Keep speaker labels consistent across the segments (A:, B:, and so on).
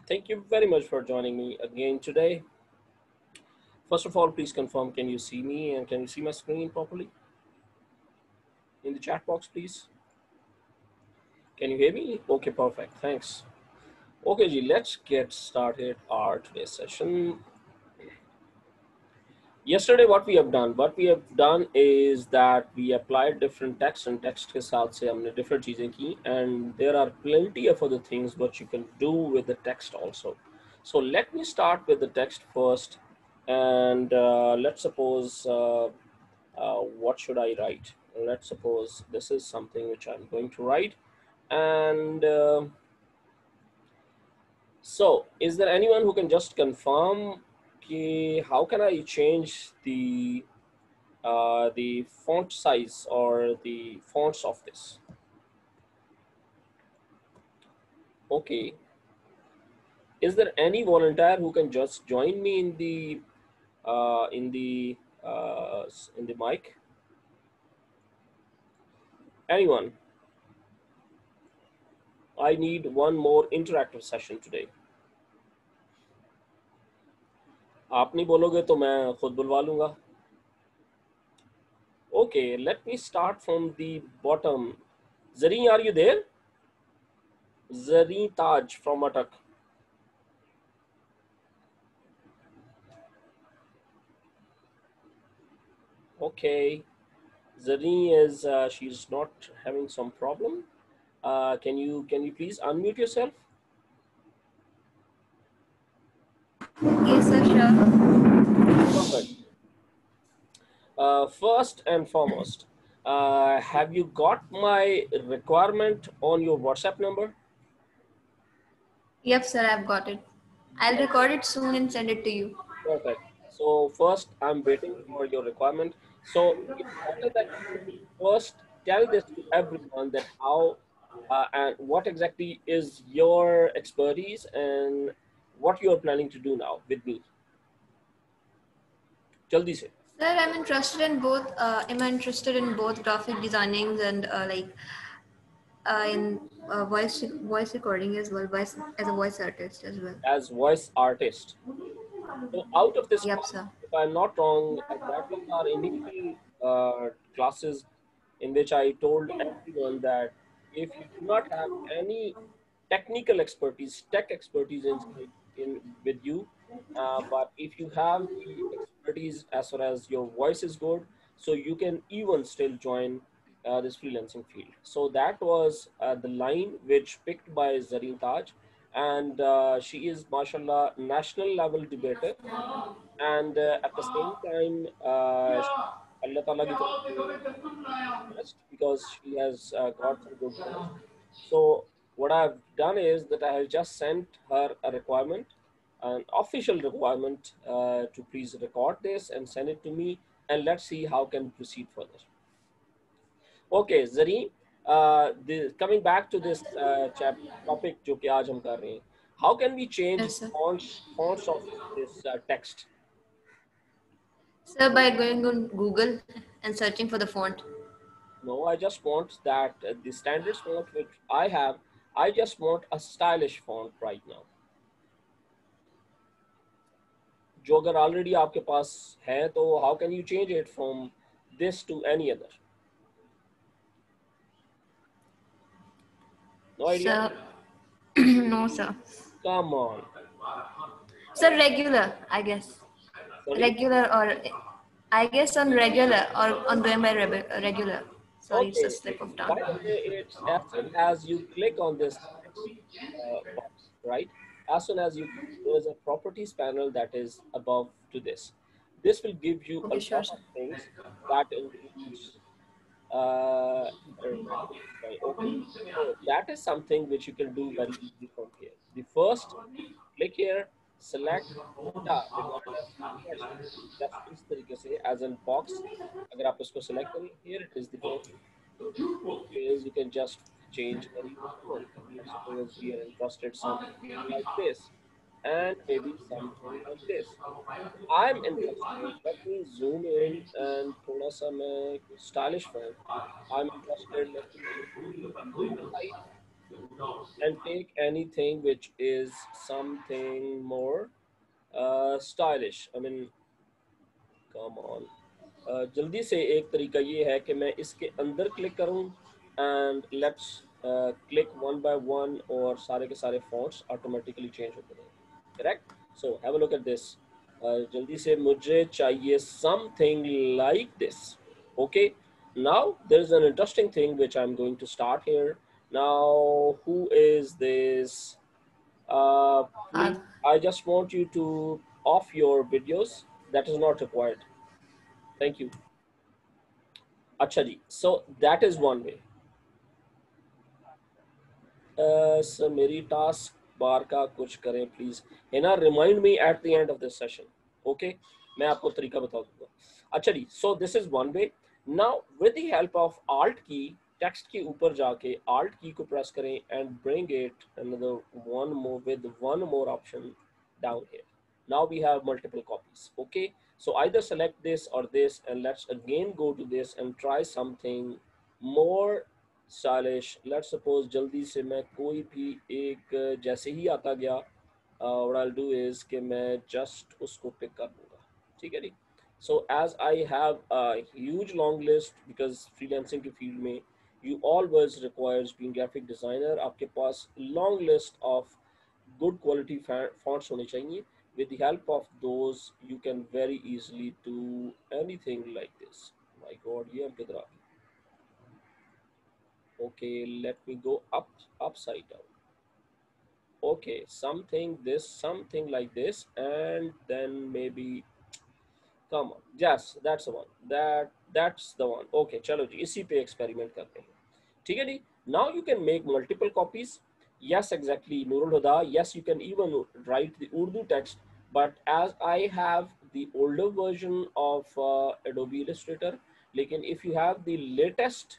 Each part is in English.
A: Thank you very much for joining me again today. First of all, please confirm, can you see me and can you see my screen properly? In the chat box, please. Can you hear me? Okay, perfect. Thanks. Okay, Ji, let's get started our today's session. Yesterday, what we have done is that we applied different text and text के साथ से हमने different चीजें की, and there are plenty of other things what you can do with the text also. So let me start with the text first, and let's suppose what should I write? Let's suppose this is something which I'm going to write, and so is there anyone who can just confirm how can I change the font size or the fonts of this? Okay, is there any volunteer who can just join me in the uh, in the in the mic? Anyone? I need one more interactive session today. आप नहीं बोलोगे तो मैं खुद बुलवा लूंगा. Okay, let me start from the bottom. Zareen, are you there? Zareen Taj from Atak. Okay, Zareen is she's not having some problem. Can you please unmute yourself?
B: Yes, sir, sure.
A: Perfect. First and foremost, have you got my requirement on your WhatsApp number?
B: Yep, sir, I've got it. I'll
A: Yes.
B: record it soon and send it to you.
A: Perfect. So first, I'm waiting for your requirement. So it's better that you first tell this to everyone that how and what exactly is your expertise and what you are planning to do now with me. Jaldi se.
B: Sir, I'm interested in both. I'm interested in both graphic designing and in voice recording as well, voice as a voice artist as well.
A: As voice artist. So out of this
B: Yep,
A: class,
B: sir.
A: if I'm not wrong, that was our initial classes in which I told everyone that if you do not have any technical expertise, tech expertise in with you, but if you have the expertise as far as your voice is good, so you can even still join this freelancing field. So that was the line which picked by Zareen Taj, and she is, mashallah, national level debater, and at the same time, Allah Ta'ala की तरफ से blessed because she has got some good voice. So what I've done is that I have just sent her a requirement, an official requirement, to please record this and send it to me, and let's see how can proceed further. Okay, Zareen, coming back to this topic जो कि आज हम कर रहे हैं, how can we change
B: Yes, sir.
A: fonts of this text?
B: Sir, by going on Google and searching for the font.
A: No, I just want that the standard font which I have, I just want a stylish font right now. जो अगर already आपके पास है तो how can you change it from this to any other? No idea?
B: Sir, no, sir.
A: Come on.
B: Sir, regular, I guess.
A: Sorry?
B: Regular or I guess on regular or on going by regular. Sorry, it's a
A: Okay.
B: slip of
A: By
B: tongue.
A: the way, it's as soon as you click on this text box, right? As soon as you, there's a properties panel that is above to this. This will give you a
B: Okay, sure,
A: lot
B: sir.
A: of things that includes right, okay. So that is something which you can do very easily from here. The first, click here, select data regardless text. Just इस तरीके से as in box अगर आप इसको select करें, here it is the first is you can just change any one. Let's suppose we are interested something like this and maybe something like this. I'm interested. Let me zoom in and थोड़ा सा मैं stylish font. I'm interested. Let me make it 5. and take anything which is something more stylish. I mean, come on. जल्दी से एक तरीका ये है कि मैं इसके अंदर क्लिक करूं and let's click one by one और सारे के सारे फॉन्ट्स ऑटोमेटिकली चेंज होते रहेंगे, correct? So have a look at this. जल्दी से मुझे चाहिए something like this. Okay, now there is an interesting thing which I am going to start here. Now who is this? Please, I just want you to off your videos. That is not required. Thank you. अच्छा जी, so that is one way. Sir मेरी taskbar का कुछ करें please, है ना, remind me at the end of this session. Okay, मैं आपको तरीका बता दूंगा। अच्छा जी, so this is one way. Now with the help of alt key, text के ऊपर जाके आल्ट की को प्रेस करें and bring it another one more with one more option down here. Now we have multiple copies. Okay, so either select this or this, and let's again go to this and try something more stylish. Let's suppose जल्दी से मैं कोई भी एक जैसे ही आता गया, what I'll do is कि मैं just उसको pick कर लूँगा, ठीक है जी। So as I have a huge long list, because freelancing के field में you always requires being graphic designer, आपके पास long list of good quality fonts होने चाहिए। With the help of those you can very easily do anything like this. My god, ये हम किधर आ गए? Okay, let me go upside down. Okay, something like this, and then maybe, come on, yes, that's the one, that's the one. Okay, चलो जी, इसी पे experiment करते हैं, ठीक है जी। Now you can make multiple copies. Yes, exactly, Nurul Huda. Yes, you can even write the Urdu text, but as I have the older version of Adobe Illustrator, लेकिन if you have the latest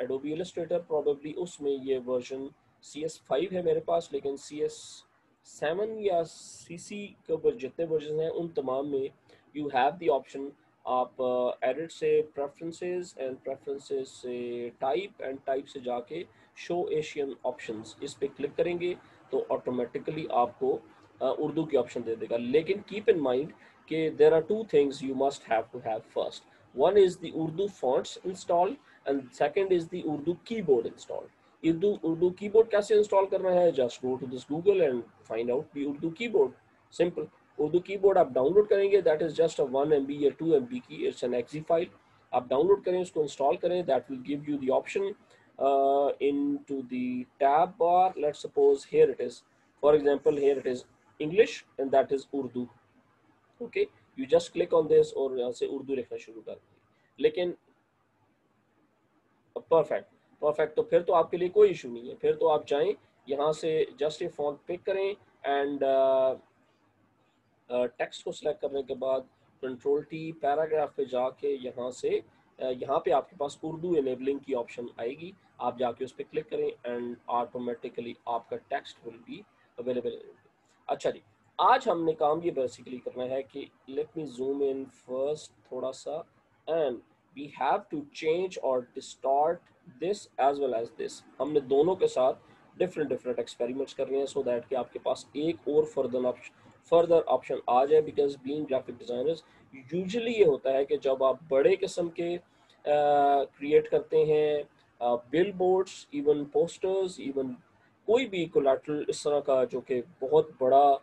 A: Adobe Illustrator, probably उसमें ये version CS5 है मेरे पास, लेकिन CS7 या CC के जितने version हैं उन तमाम में you have the option, आप एडिट से प्रेफरेंसेस एंड प्रेफरेंसेस से टाइप एंड टाइप से जाके शो एशियन ऑप्शंस, इस पे क्लिक करेंगे तो ऑटोमेटिकली आपको उर्दू की ऑप्शन दे देगा। लेकिन कीप इन माइंड कि there are two things you must have to have. First one is the Urdu fonts installed and second is the Urdu keyboard installed. Urdu keyboard कैसे install करना है? Just go to this Google and find out the Urdu keyboard. Simple. Urdu keyboard आप download करेंगे, that is just a 1 MB या 2 MB की, it's an exe file. आप download करें, उसको इंस्टॉल करें, that will give you the option into the tab bar. Let's suppose here it is, for example here it is English and that is Urdu. Okay, you just click on this और यहाँ से उर्दू लिखना शुरू कर देंगे। लेकिन perfect perfect, तो फिर तो आपके लिए कोई इशू नहीं है। फिर तो आप जाएं यहाँ से जस्ट ये फॉन्ट पिक करें एंड टेक्स्ट को सिलेक्ट करने के बाद कंट्रोल टी, पैराग्राफ पे जाके यहाँ से यहाँ पे आपके पास उर्दू इनेबलिंग की ऑप्शन आएगी, आप जाके उस पर क्लिक करें एंड ऑटोमेटिकली आपका टेक्स्ट विल बी अवेलेबल। अच्छा जी, आज हमने काम ये बेसिकली करना है कि let me zoom in first थोड़ा सा, and we have to change और distort this as well as this. हमने दोनों के साथ डिफरेंट एक्सपेरिमेंट्स कर रहे हैं सो दैट कि आपके पास एक और फर्दर ऑप्शन आ जाए। Because being graphic designers usually ये होता है कि जब आप बड़े किस्म के क्रिएट करते हैं bill boards, even posters, even कोई भी कोलैटरल इस तरह का जो कि बहुत बड़ा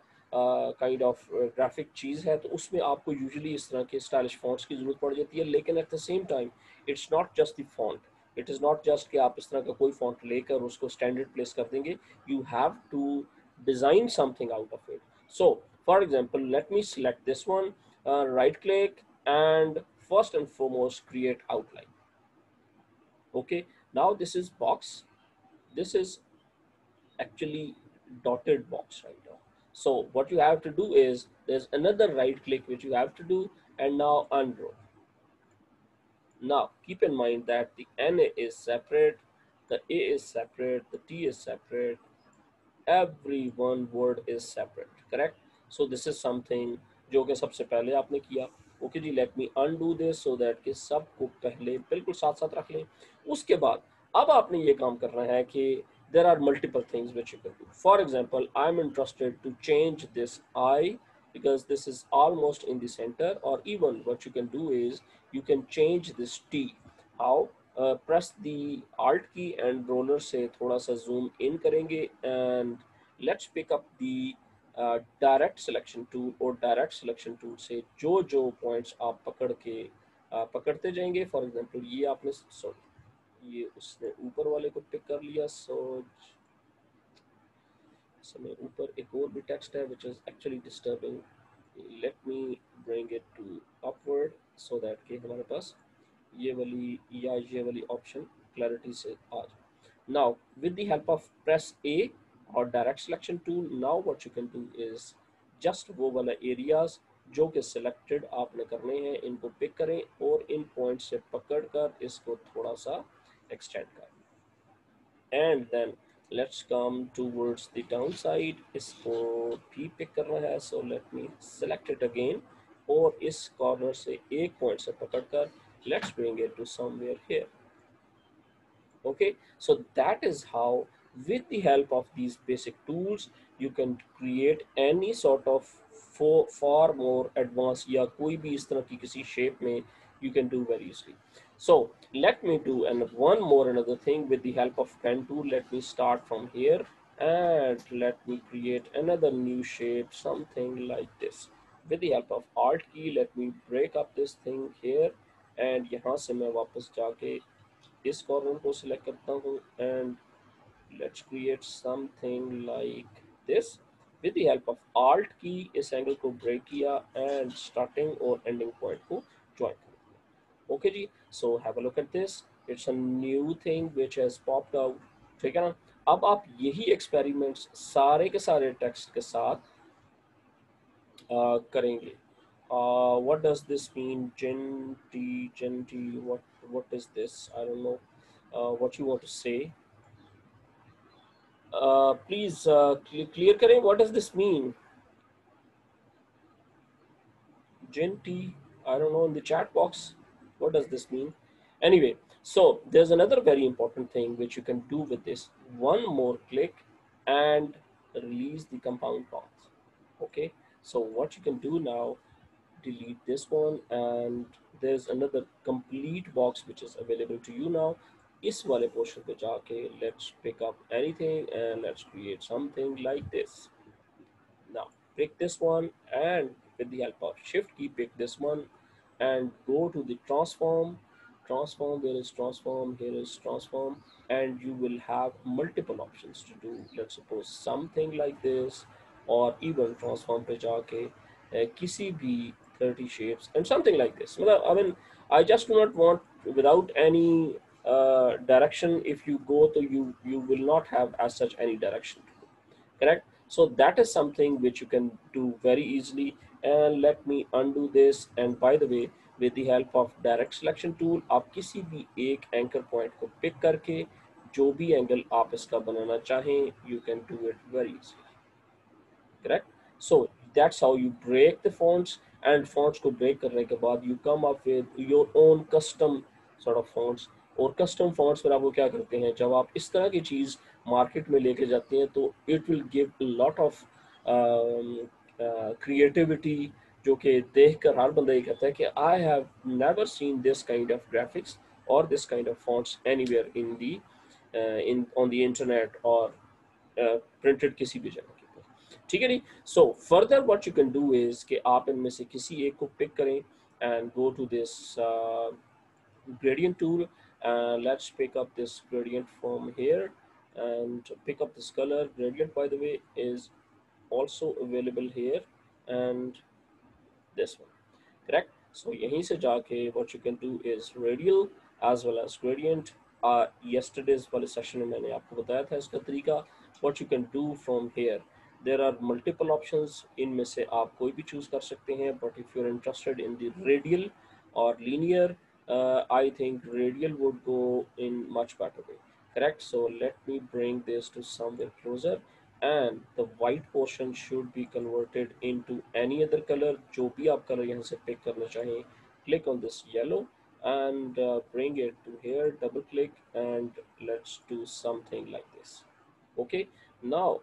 A: काइंड ऑफ ग्राफिक चीज़ है, तो उसमें आपको यूजुअली इस तरह के स्टाइलिश फॉन्ट्स की ज़रूरत पड़ जाती है। लेकिन at the same time it's not just the font, it is not just कि आप इस तरह का कोई फॉन्ट लेकर उसको स्टैंडर्ड प्लेस कर देंगे, you have to design something out of it. So for example let me select this one, right click and first and foremost create outline. Okay, now this is box, this is actually dotted box right now. So what you have to do is there's another right click which you have to do and now unroll. Now keep in mind that the N is separate, the A is separate, the T is separate, every one word is separate, correct? So this is something जो कि सबसे पहले आपने किया। Okay जी, let me undo this so that कि सबको पहले बिल्कुल साथ साथ रख लें। उसके बाद अब आपने ये काम करना है कि there are multiple things which you can do. For example, I'm interested to change this I because this is almost in the center, or even what you can do is you can change this T. How? Press the Alt key and roller से थोड़ा सा zoom in करेंगे and let's pick up the direct selection tool और direct selection tool से जो जो points आप पकड़ते जाएंगे. For example, ये आपने sorry ये उसने ऊपर वाले को पिक कर लिया. सो समय ऊपर एक और भी टेक्स्ट है which is actually disturbing. Let me bring it to upward so that कि हमारे पास ये वाली ऑप्शन क्लैरिटी से आ जाए. Now with the help of press A or direct selection tool, now what you can do is just वो वाला areas जो कि selected आपने करने हैं इनको पिक करें और इन पॉइंट से पकड़ कर इसको थोड़ा सा एक्सटेंड करें. And then let's come towards the downside. इसको भी पिक करना है. So let me select it again और इस कॉर्नर से एक पॉइंट से पकड़कर let's bring it to somewhere here. Okay, so that is how with the help of these basic tools you can create any sort of far more advanced या कोई भी इस तरह की किसी shape में you can do very easily. So let me do another thing with the help of pen tool. Let me start from here and let me create another new shape, something like this. With the help of Alt key, let me break up this thing here and यहाँ से मैं वापस जाके इस corner को select करता हूँ and let's create something like this. With the help of Alt key इस एंगल को ब्रेक किया and starting और ending point को join कर दिया. Okay ji, so have a look at this. It's a new thing which has popped out. ठीक है ना. अब आप यही एक्सपेरिमेंट्स सारे के सारे टेक्स्ट के साथ करेंगे. What does this mean? Genti, what is this? I don't know what you want to say. Please clear करें. What does this mean? Genti, I don't know, in the chat box. What does this mean? Anyway, so there's another very important thing which you can do with this. One more click and release the compound path. Okay, so what you can do now, delete this one and there's another complete box which is available to you now. इस वाले portion पे जाके let's pick up anything and let's create something like this. Now pick this one and with the help of shift key pick this one and go to the transform. There is transform, here is transform, and you will have multiple options to do. Let's suppose something like this or even transform पे जाके किसी भी 30 shapes and something like this. I mean, I just do not want without any direction. If you go to you will not have as such any direction. Correct. So that is something which you can do very easily. And let me undo this. And by the way, with the help of direct selection tool, आप किसी भी एक anchor point को pick करके जो भी angle आप इसका बनाना चाहें, you can do it very easily. Correct. So that's how you break the fonts, and fonts को break करने के बाद you come up with your own custom sort of fonts. और custom fonts पर आप वो क्या करते हैं, जब आप इस तरह की चीज़ मार्केट में लेके जाते हैं तो it will give a lot of creativity, जो कि देख कर हर बंदा ये कहता है कि I have never seen this kind of graphics or this kind of fonts anywhere in the in on the internet or printed किसी भी जगह के ऊपर. ठीक है नहीं. So further what you can do is कि आप इनमें से किसी एक को pick करें and go to this gradient tool. Let's pick up this gradient from here and pick up this color. Gradient, by the way, is also available here and this one. Correct. So यहीं से जाके what you can do is radial as well as gradient. Yesterday's वाले session में मैंने आपको बताया था इसका तरीका. What you can do from here, there are multiple options. इनमें से आप कोई भी choose कर सकते हैं. But if you're interested in the radial or linear, I think radial would go in much better way. Correct. So let me bring this to somewhere closer. And the white portion should be converted into any other color. जो भी आप color यहाँ से pick करना चाहें, click on this yellow and bring it to here, double click, and let's do something like this. Okay, now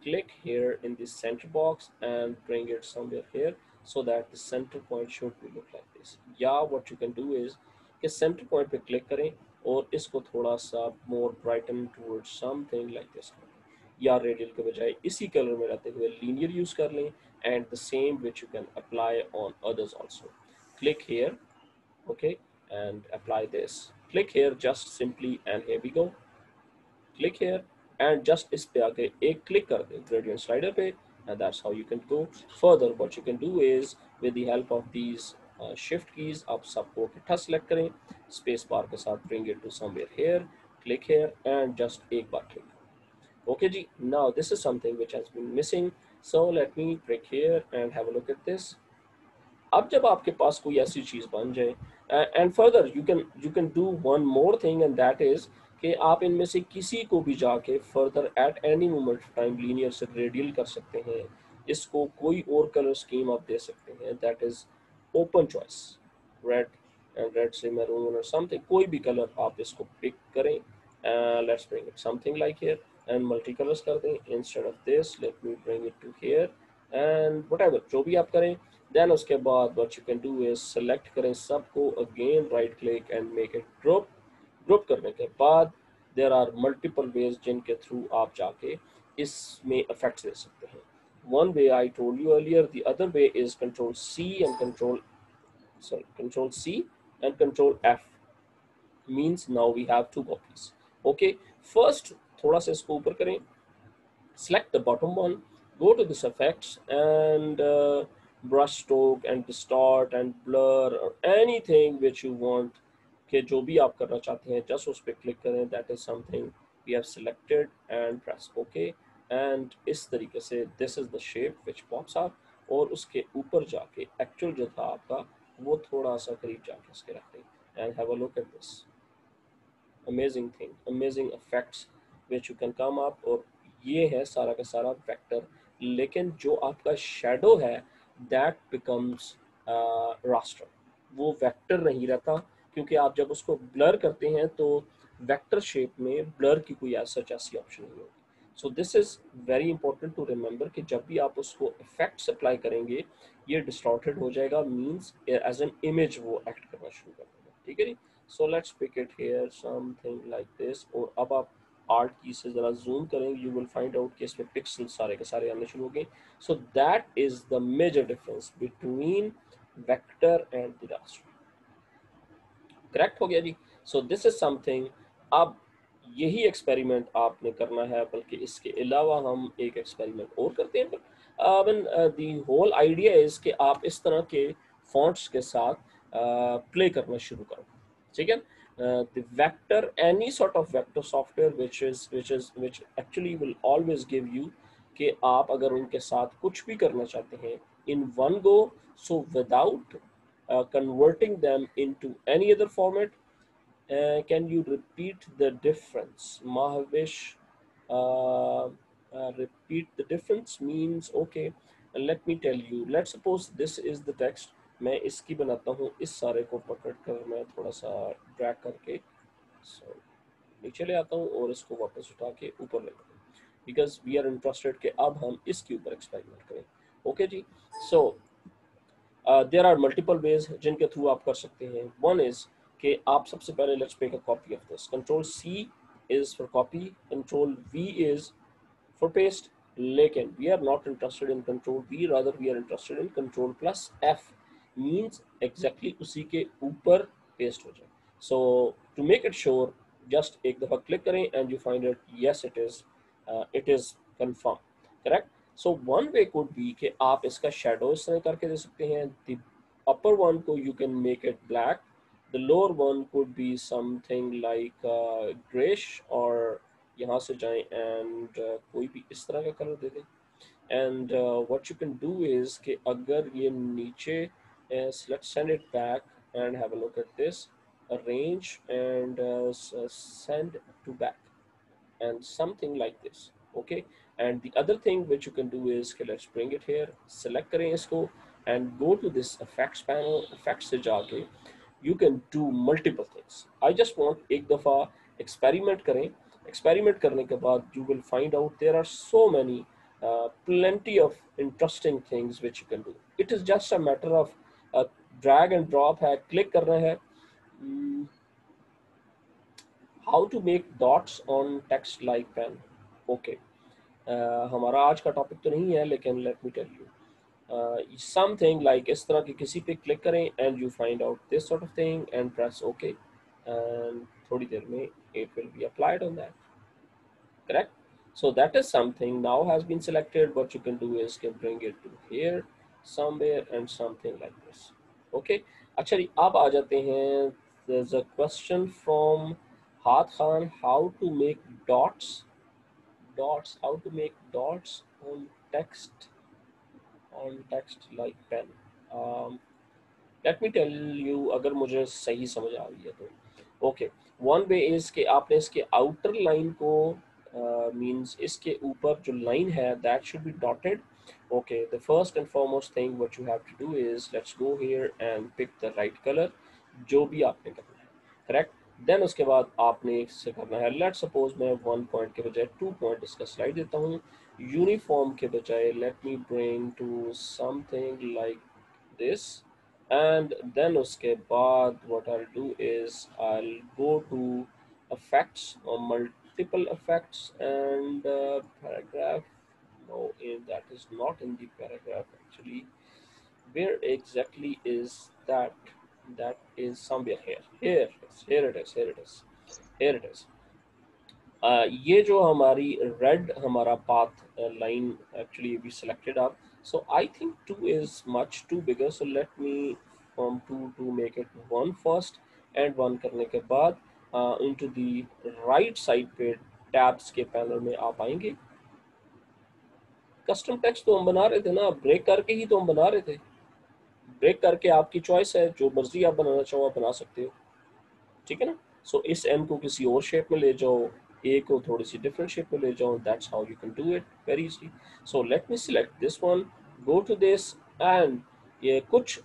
A: click here in the center box and bring it somewhere here so that the center point should be look like this. Yeah, what you can do is कि center point पे click करें और इसको थोड़ा सा more brighten towards something like this, या radial के बजाय इसी कलर में रहते हुए linear यूज कर लें, and the same which you can apply on others also. Click here, okay, and apply this. Click here just simply, and here we go. Click here and just इस पे आके एक click कर दें gradient slider पे, and that's how you can go further. What you can do is with the help of these shift keys आप सबको इकट्ठा select करें, space bar के साथ bring it to somewhere here, click here and just एक बार click. Okay ji, now this is something which has been missing, so let me click here and have a look at this. अब जब आपके पास कोई ऐसी चीज बन जाए, and further you can do one more thing, and that is कि आप इनमें से किसी को भी जाके further at any moment time linear से रेडियल कर सकते हैं, इसको कोई और कलर स्कीम आप दे सकते हैं, that is open choice, red and red से मैरून और समथिंग, कोई भी कलर आप इसको पिक करें. Let's bring it something like here and multi colours कर दें. Instead of this let me bring it to here, and whatever जो भी आप करें. देन उसके बाद what you can do is select करें सबको, again right click and make it group. Group करने के बाद देर आर मल्टीपल वेज जिनके थ्रू आप जाके इसमें इफेक्ट्स दे सकते हैं. One way I told you earlier, the other way is control C and control C and control F, means now we have two copies. Okay, first थोड़ा सा इसको ऊपर करें, select the bottom one, go to this effects and brush stroke and distort and blur or anything which you want कि जो भी आप करना चाहते हैं just उस पर क्लिक करें. that is something we have selected and press OK, and इस तरीके से this is the shape which pops up, और उसके ऊपर जाके actual जो था आपका वो थोड़ा सा करीब जाके इसके रख दें, and have a look at this amazing thing, amazing effects which you can come up. और ये है सारा का सारा वेक्टर, लेकिन जो आपका शेडो है दैट बिकम्स रास्टर, वो वेक्टर नहीं रहता, क्योंकि आप जब उसको ब्लर करते हैं तो वेक्टर शेप में ब्लर की कोई सच ऐसी ऑप्शन नहीं होगी. So this is very important to remember कि जब भी आप उसको इफेक्ट्स अप्लाई करेंगे ये डिस्टॉर्टेड हो जाएगा, मींस एज एन इमेज वो एक्ट करना शुरू कर देगा. ठीक है जी. So let's pick it here something like this. और अब आप आर्ट की से जरा जूम करें, you will find out कि इसमें पिक्सल सारे के सारे आने शुरू हो गए. So that is the major difference between vector and the raster. Correct हो गया जी. So this is something. अब यही एक्सपेरिमेंट आपने करना है, बल्कि इसके अलावा हम एक एक्सपेरिमेंट और करते हैं. दी होल आइडिया इज कि आप इस तरह के फॉन्ट्स के साथ प्ले करना शुरू करो. ठीक है. The vector, any sort of vector software which actually will always give you कि आप अगर उनके साथ कुछ भी करना चाहते हैं in one go, so without converting them into any other format, can you repeat the difference? Mahavish, repeat the difference means okay. Let me tell you. Let's suppose this is the text. मैं इसकी बनाता हूँ, इस सारे को पकड़ कर मैं थोड़ा सा ड्रैग करके नीचे ले आता हूँ और इसको वापस उठा के ऊपर ले आता हूँ, बिकॉज वी आर इंटरेस्टेड कि अब हम इसके ऊपर एक्सपेरिमेंट करें. ओके जी. So there are multiple ways जिनके थ्रू आप कर सकते हैं. वन इज कि आप सबसे पहले let's make a copy of this. Control C is for copy, control V is for paste, लेकिन we are not interested in control V, rather we are interested in control plus F, means exactly उसी के ऊपर paste हो जाए. So to make it sure, just एक दफा click करें and you find it, yes it is confirmed, correct. So one way could be कि आप इसका shadow इस तरह करके दे सकते हैं. The upper one को you can make it black, the lower one could be something like grayish, or यहाँ से जाएं एंड कोई भी इस तरह का कलर दे दें. And what you can do is कि अगर ये नीचे, let's send it back and have a look at this, arrange and send to back and something like this. Okay, and the other thing which you can do is कि let's bring it here, select करें इसको and go to this effects panel. effects से जाके you can do multiple things. I just want एक दफ़ा experiment करें. Experiment करने के बाद you will find out there are so many plenty of interesting things which you can do. It is just a matter of drag and drop है, click करना है. Hmm, how to make dots on text like pen. Okay. हमारा आज का topic तो नहीं है, लेकिन let me tell you something like इस तरह की किसी पे क्लिक करें and you find out this sort of thing and press okay and थोड़ी देर में it will be applied on that. Correct? So that is something now has been selected. What you can do is can bring it to here somewhere and something like this. Okay. Actually, अब आ जाते हैं. There's a question from Haat Khan. How to make dots? Dots. How to make dots text on text like pen. Um, let me tell you अगर मुझे सही समझ आ रही है तो ओके. वन वे इज कि आपने इसके आउटर लाइन को मींस इसके ऊपर जो लाइन है that should be dotted. Okay, the first and foremost thing what you have to do is let's go here and pick the right colour जो भी आपने करना है. करेक्ट. देन उसके बाद आपने इससे करना है. लेट सपोज मैं 1 पॉइंट के बजाय 2 पॉइंट इसका स्लाइड देता हूँ. यूनिफॉर्म के बजाय let me bring to something like this, and then उसके बाद what I'll do is I'll go to effects or multiple effects and paragraph. No, that is not in the paragraph actually. Where exactly is that? That is somewhere here. Here it is. Here it is. Here it is. ये जो हमारी red हमारा path line actually we selected up. So I think 2 is much too bigger. So let me from 2 to make it 1 first and 1 करने के बाद into the right side पे tabs के panel में आप आएंगे. कस्टम टेक्स्ट तो हम बना रहे थे ना, ब्रेक करके ही तो हम बना रहे थे. ब्रेक करके आपकी चॉइस है, जो मर्जी आप बनाना चाहो आप बना सकते हो. ठीक है ना. सो इस एन को किसी और शेप में ले जाओ, ए को थोड़ी सी डिफरेंट शेप में ले जाओ. That's how you can do it very easily. So let me select this one, go to this and ये कुछ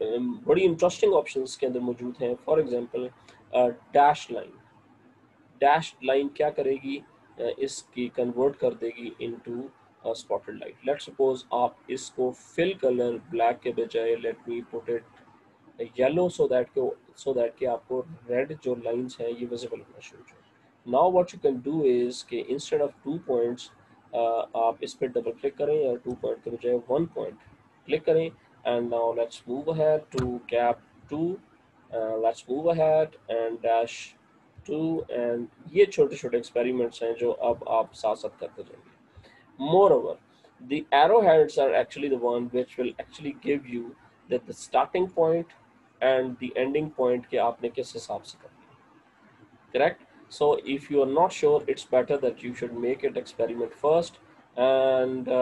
A: बड़ी इंटरेस्टिंग ऑप्शंस के अंदर मौजूद हैं. For example dash line. Dash line क्या करेगी, इसकी कन्वर्ट कर देगी into spotted light. Let suppose आप इसको फिल कलर ब्लैक के बजाय let me put it yellow so that कि आपको रेड जो लाइंस हैं ये विजिबल होना शुरू हो. Now what you can do is कि इंस्टेड ऑफ 2 पॉइंट्स आप इस पर डबल क्लिक करें या 2 पॉइंट के बजाय 1 पॉइंट क्लिक करें. And now let's move ahead to gap 2. Let's move ahead and dash 2. And ये छोटे छोटे एक्सपेरिमेंट्स हैं जो अब आप साथ साथ करते जाएंगे. Moreover, the arrowheads are actually the one which will actually give you that the starting point and the ending point के आपने किस हिसाब से करनी है. Correct? So if you are not sure, it's better that you should make it experiment first. And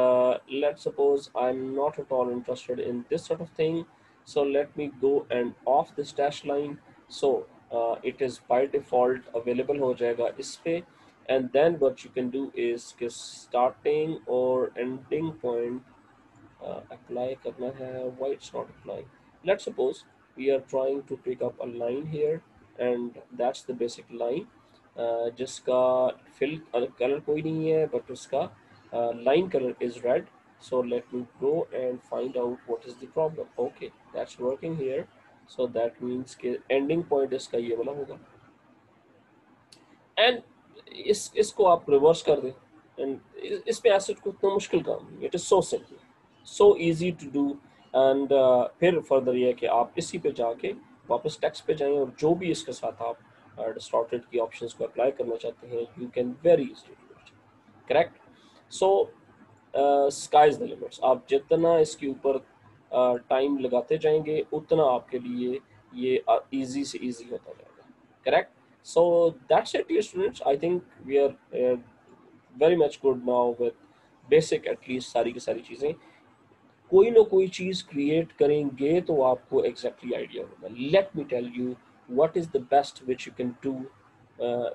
A: let's suppose I'm not at all interested in this sort of thing. So let me go and off this dash line. So it is by default available हो जाएगा इस पे. And then what you can do is कि starting or ending point apply करना है. Why it's not applying? Let's suppose we are trying to pick up a line here and that's the basic line जिसका fill color कोई नहीं है but उसका line color is red. So let me go and find out what is the problem. Okay, that's working here. So that means कि ending point इसका ये वाला होगा. एंड इसको आप रिवर्स कर दें. एंड इस पे एसिड को इतना मुश्किल काम नहीं. It is so simple, so easy to do. And फिर फर्दर ये है कि आप इसी पे जाके वापस टेक्स्ट पे जाएं और जो भी इसके साथ आप डिस्टॉर्टेड की ऑप्शंस को अप्लाई करना चाहते हैं you can very easily do it. Correct. So sky is the limits. आप जितना इसके ऊपर टाइम लगाते जाएंगे उतना आपके लिए ये इजी से इजी होता जाएगा. Correct. So that's it, dear students. I think we are very much good now with basic at least सारी की सारी चीज़ें. कोई ना कोई चीज़ क्रिएट करेंगे तो आपको एग्जैक्टली आइडिया होगा. Let me tell you what is the best which you can do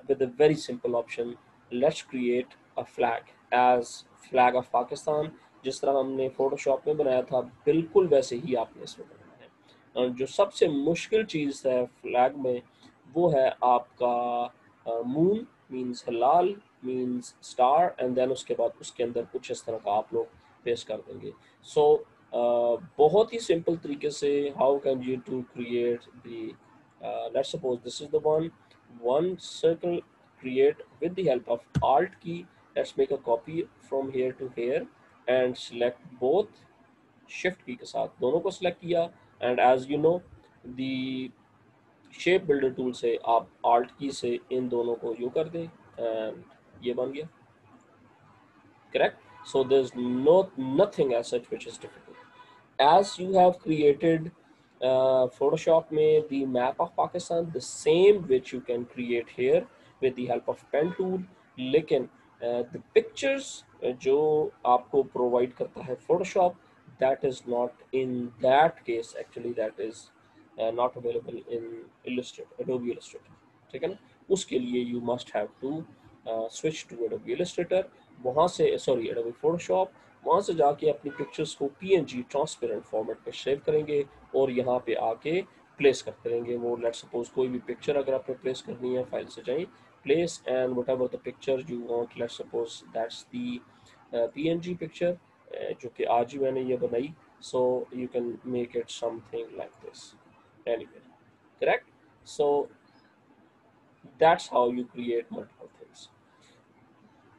A: with a very simple option. Let's create a flag as flag of Pakistan. जिस तरह हमने फोटोशॉप में बनाया था बिल्कुल वैसे ही आपने इसमें बनाना है. जो सबसे मुश्किल चीज़ है फ्लैग में वो है आपका मून मीन्स हिलाल मीन्स स्टार एंड देन उसके बाद उसके अंदर कुछ इस तरह का आप लोग पेश कर देंगे. सो बहुत ही सिंपल तरीके से how can you to create the let's suppose this is the one circle create with the help of alt key. Let's make a copy from here to here and select both. Shift key के साथ दोनों को select किया and as you know the shape builder tool से आप alt की से इन दोनों को यू कर दें एंड ये बन गया. Correct? So there's nothing as such which is difficult. As you have created Photoshop में the map of Pakistan, the same which you can create here with the help of pen tool. लेकिन the pictures जो आपको provide करता है Photoshop, that is not in that case actually that is not available in Illustrator, Adobe Illustrator. ठीक है ना? उसके लिए you must have to switch to Adobe Illustrator. वहाँ से सॉरी Adobe Photoshop. वहाँ से जाके अपनी पिक्चर्स को PNG ट्रांसपेरेंट फॉर्मेट पे सेव करेंगे और यहाँ पे आके प्लेस करते रहेंगे. वो लेट सपोज कोई भी पिक्चर अगर आपने प्लेस करनी है फाइल से जाएं place and whatever the picture you want. Let suppose that's the PNG picture जो कि आज ही मैंने ये बनाई. So you can make it something like this anyway. Correct? So that's how you create multiple things.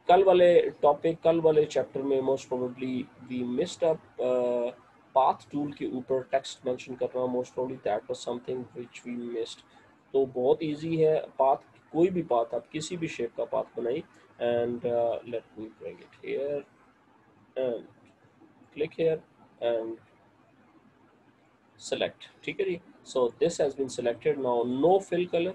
A: कल वाले chapter में most probably we missed up path tool के ऊपर टेक्स्ट मेंशन करना. Most probably that was something which we missed. तो बहुत easy है path. कोई भी पाथ आप किसी भी शेप का पाथ बनाइए and let me bring it here and click here and select. ठीक है जी. So this has been selected. Now no fill colour.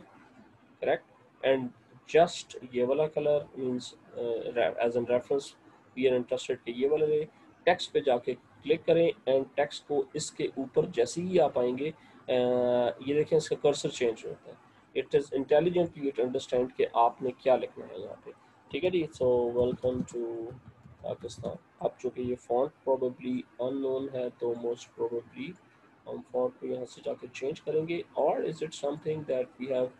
A: Correct? And just ये वाला colour means as an reference we are interested कि ये वाला ले. Text पे जाके क्लिक करें एंड टेक्स्ट को इसके ऊपर जैसे ही आप आएंगे ये देखें इसका कर्सर चेंज होता है. It is intelligently it understand कि आपने क्या लिखना है यहाँ पे. ठीक है जी. So welcome to Pakistan. अब चूँकि ये फॉन्ट प्रोबेबली अननोन है तो मोस्ट प्रोबेबली हम फॉन्ट को यहाँ से जाके चेंज करेंगे. और is it something that we have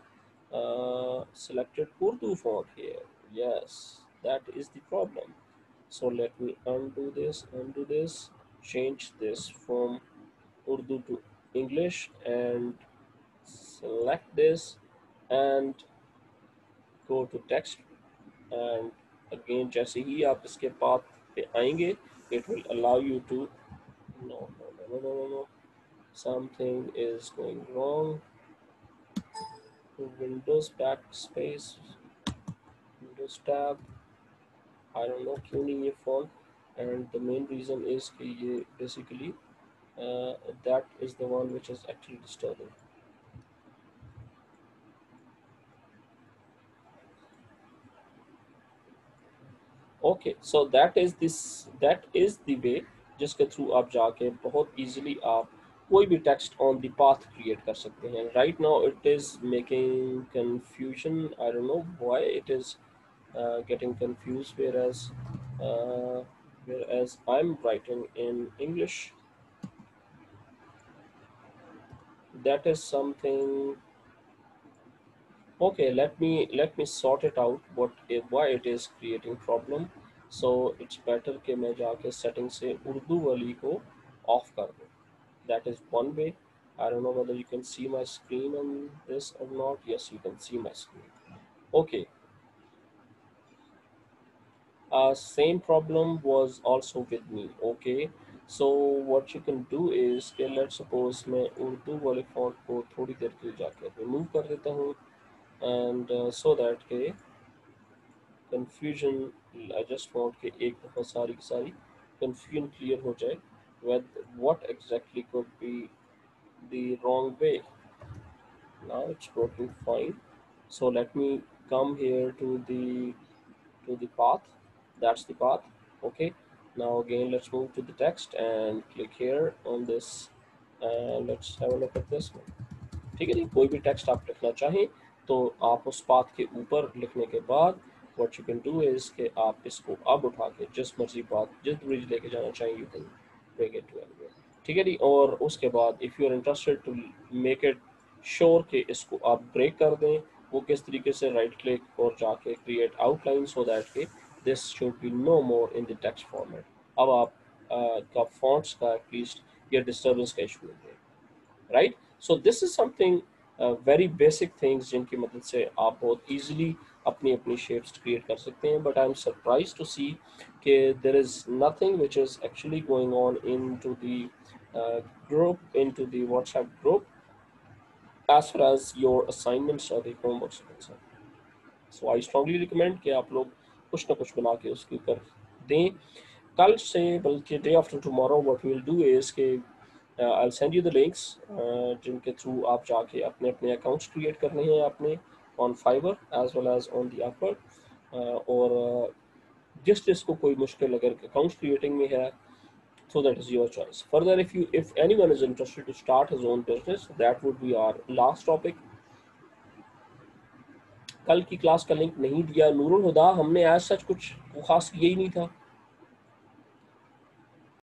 A: selected Urdu font here. Yes, that is the problem. So let me undo this, change this from Urdu to English and select this and go to text. And again जैसे ही आप इसके path पे आएंगे it will allow you to no, something is going wrong. Windows backspace, Windows tab. I don't know क्यों नहीं ये font and the main reason is कि ये basically that is the one which is actually disturbing. Okay, so that is the way जिसके through आप जाके बहुत easily आप कोई भी text on the path create कर सकते हैं. Right now it is making confusion. I don't know why it is getting confused whereas I'm writing in English. That is something. Okay, let me sort it out why it is creating problem. So it's better कि मैं जाके setting से उर्दू वाली को off कर दूँ. That is one way. I don't know whether you can see my screen on this or not. Yes, you can see my screen. Okay. Same problem was also with me. Okay, so what you can do is कि let's suppose मैं उर्दू वाले font को थोड़ी देर के लिए जाके remove कर देता हूँ and so that के confusion I just want कि एक दफ़ा सारी की सारी confusion clear हो जाए with what exactly could be the wrong way. Now it's working fine. So let me come here to the path. That's the path. Okay, now again let's move to the text and click here on this and let's have a look at this one. ठीक है जी. कोई भी text आप लिखना चाहें तो आप उस पाथ के ऊपर लिखने के बाद what you can do is कि आप इसको अब उठा के जिस मर्जी पाथ जिस ब्रिज लेके जाना चाहें you can bring it to anywhere. ठीक है जी। और उसके बाद if you are interested to make it sure कि इसको आप ब्रेक कर दें, वो किस तरीके से राइट क्लिक और जाके क्रिएट आउटलाइन सो दैट कि this should be no more in the text format. अब आप का फॉन्ट्स का एटलीस्ट या डिस्टर्बेंस का इशू नहीं है, right. So this is something very basic things जिनकी मदद से आप बहुत ईजिली अपनी अपनी शेप्स क्रिएट कर सकते हैं। But I am surprise to see कि there is nothing which is actually going on in to the group, into the WhatsApp group, as far as your assignments or the homeworks are concerned. So I strongly recommend कि आप लोग कुछ ना कुछ बना के उसके ऊपर दें। कल से बल्कि day after tomorrow what we will do is कि I'll send you the links जिनके थ्रू आप जाके अपने अपने अकाउंट्स क्रिएट करने हैं अपने on Fiverr as well as on the Upwork. और जिसको कोई मुश्किल अगर अकाउंट्स क्रिएटिंग में है, so that is your choice. Further, if anyone is interested to start his own business, that would be our last topic. कल की class का लिंक नहीं दिया नूरुल हुदा, हमने आज सच कुछ खास किया ही नहीं था।